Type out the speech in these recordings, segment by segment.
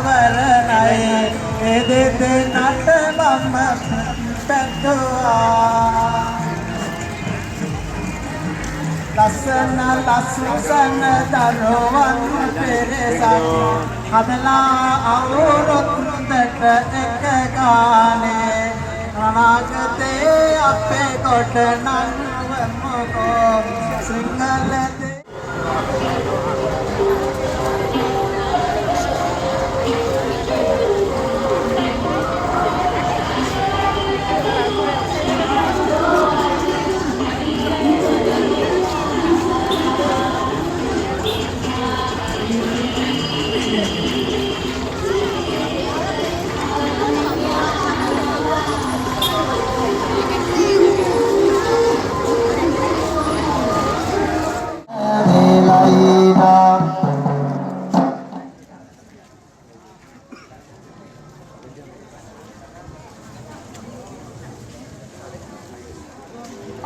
වරණයි එදෙත නට මම පැතුවා ලස්සන ලස්සන දරුවන් පෙරසක් හදලා අවුරුද්දට එක ගානේ අනාගතේ අපේ කොට නංවමුකෝ සිංහල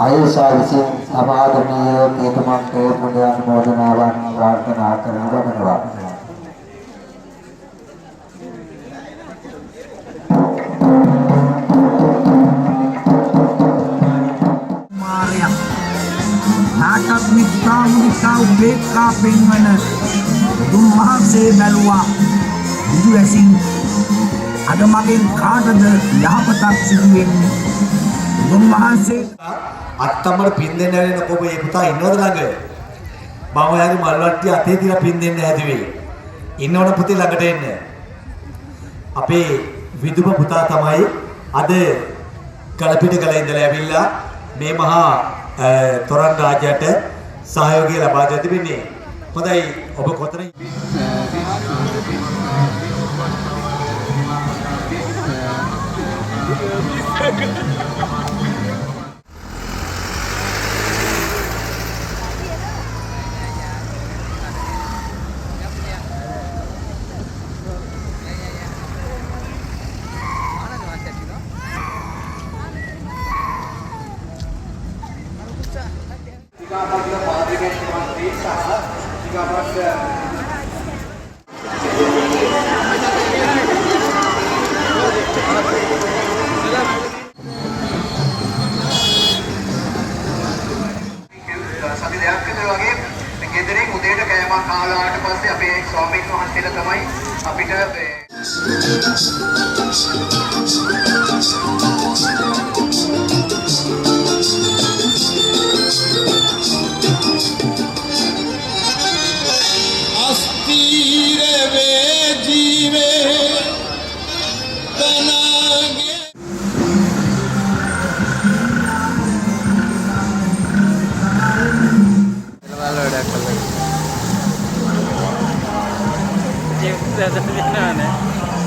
ආයුෂා විසින් සමාදමීය කේතමන්ත පුණ්‍ය අනුමෝදනාවන් ප්‍රාර්ථනා කරන ලබනවා. මාර්යා නාටක මිත්‍රාමුනිකා උපේක්ෂා පෙන්වන දුම්මහසේ බැලුවා බුදු ඇසින් අද මගෙන් කාටද යහපතක් සිදු වෙන්නේ දුම්මහසේ අත්තම්මර පින් දෙන්න ඇරෙන කොබ ඒ පුතා ඉන්නවද ළඟ? මම යාගේ මල්වට්ටිය අතේ තියලා පින් දෙන්න හැදුවේ. ඉන්නවන පුතේ ළඟට එන්න. අපේ විදුම පුතා තමයි අද කලපිට ගල ඉඳලා ඇවිල්ලා මේ මහා තොරන් රාජ්‍යයට සහයෝගය ලබා දෙතිබෙන්නේ. හොඳයි ඔබ කොතන සති දෙකක් විතර වගේ ගෙදරින් උදේට කෑමක් කාලාට පස්සේ අපේ ස්වාමීන් වහන්සේලා තමයි අපිට අස්තිර වේ ජීවේ තනගේ ජීවිතය දැනෙන්නේ නැහැ